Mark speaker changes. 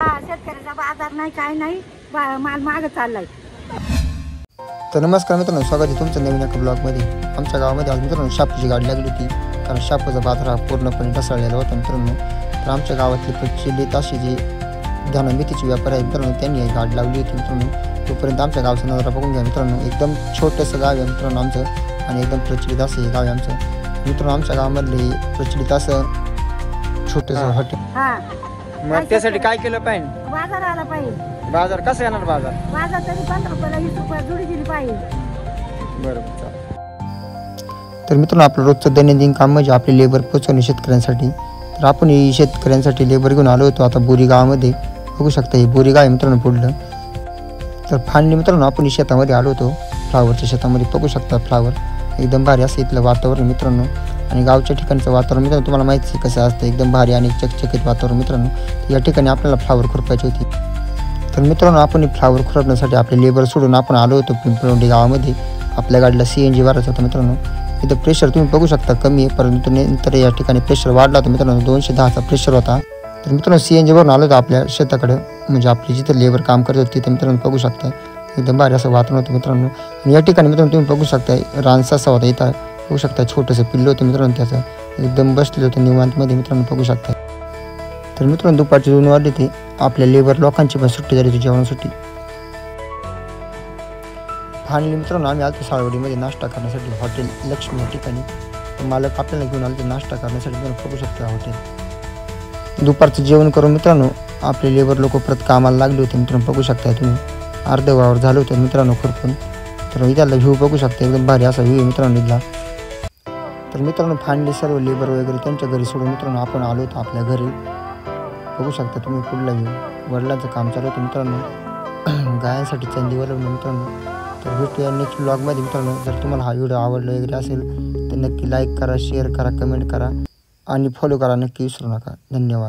Speaker 1: शेतकऱ्याचा बाजार नाही, काय नाही, माल माग चाललाय.
Speaker 2: तर नमस्कार मित्रांनो, स्वागत आहे तुमचं नवीन एका ब्लॉगमध्ये. आमच्या गावामध्ये आज मित्रांनो शापूची गाडी लागली होती, कारण शापूचा बाजार हा पूर्णपणे ढासळलेला होता मित्रांनो. तर आमच्या गावातले प्रचलित असे जे धाना मेथीचे व्यापारी आहेत मित्रांनो, त्यांनी ही गाडी लावली होती मित्रांनो. तोपर्यंत आमच्या गावचा नजारा बघून घ्या मित्रांनो. एकदम छोटंसं गाव आहे मित्रांनो आमचं, आणि एकदम प्रचलित असं हे गाव आहे आमचं मित्रांनो. आमच्या गावामधले प्रचलित असं छोटंसं हॉटेल. मग त्यासाठी काय केलं पाहिजे?
Speaker 1: बाजार आला पाहिजे.
Speaker 2: बाजार कसं येणार? बाजार
Speaker 1: तरी 15 रुपयाला 20 रुपये जुडी दिली पाहिजे.
Speaker 2: बरोबर. तर मित्रांनो, आपलं रोजचं दैनंदिन काम म्हणजे आपले लेबर पोचवणे शेतकऱ्यांसाठी. तर आपण ही शेतकऱ्यांसाठी लेबर घेऊन आलो होतो आता बोरी गावामध्ये. बघू शकता हे बोरी गाव आहे मित्रांनो पुढलं. तर फायनली मित्रांनो आपण ही शेतामध्ये आलो होतो, फ्लावरच्या शेतामध्ये. बघू शकता फ्लावर एकदम भारी असं इथलं वातावरण मित्रांनो. आणि गावच्या ठिकाणचं वातावरण मित्रांनो तुम्हाला माहिती आहे कसं असतं, एकदम भारी आणि चकचकीत वातावरण मित्रांनो. या ठिकाणी आपल्याला फ्लावर खुरपायची होती. तर मित्रांनो आपण फ्लावर खुरपण्यासाठी आपले लेबर सोडून आपण आलो होतो पिंपळवंडी गावामध्ये. आपल्या गाडीला CNG भरायचं होतं मित्रांनो. इथं प्रेशर तुम्ही बघू शकता कमी आहे, परंतु नंतर या ठिकाणी प्रेशर वाढला होता मित्रांनो. 210चा प्रेशर होता. तर मित्रांनो CNG भरून आलो होतो आपल्या शेताकडे, म्हणजे आपली जिथं लेबर काम करत होती तिथे मित्रांनो. बघू शकता एकदम भारी असं वातावरण होतं मित्रांनो. आणि या ठिकाणी मित्रांनो तुम्ही बघू शकता रानसासा होता इथं. बघू शकता छोटंसं पिल्लं होतं मित्रांनो, त्याचं एकदम बसलेलं होतं निवांतमध्ये मित्रांनो. बघू शकता. तर मित्रांनो दुपारचे 2 वाजले ते आपल्या लेबर लोकांची पण सुट्टी झाली होती, जेवण सुट्टी. फायनली मित्रांनो आम्ही आलो साळवडीमध्ये नाश्ता करण्यासाठी हॉटेल लक्ष्मी या ठिकाणी. मालक आपल्याला घेऊन आले ते नाश्ता करण्यासाठी. बघू शकता हॉटेल. दुपारचं जेवण करून मित्रांनो आपले लेबर लोक परत कामाला लागले होते मित्रांनो. बघू शकता तुम्ही अर्ध वावर झालं होतं मित्रांनो खुरपून. तर इथला व्ह्यू बघू शकता एकदम भारी असा व्ह्यू आहे मित्रांनो इथला. तर मित्रांनो फायनली सर्व लेबर वगैरे त्यांच्या घरी सोडून मित्रांनो आपण आलो होतो आपल्या घरी. बघू शकता तुम्ही पुढला व्ह्यू. वडिलांचं काम चालू होतं मित्रांनो, गायांसाठी चंदी वळवणं मित्रांनो. तर भेटूया नेक्स्ट ब्लॉगमध्ये मित्रांनो. जर तुम्हाला हा व्हिडिओ आवडला वगैरे असेल तर नक्की लाईक करा, शेअर करा, कमेंट करा आणि फॉलो करा नक्की विसरू नका. धन्यवाद.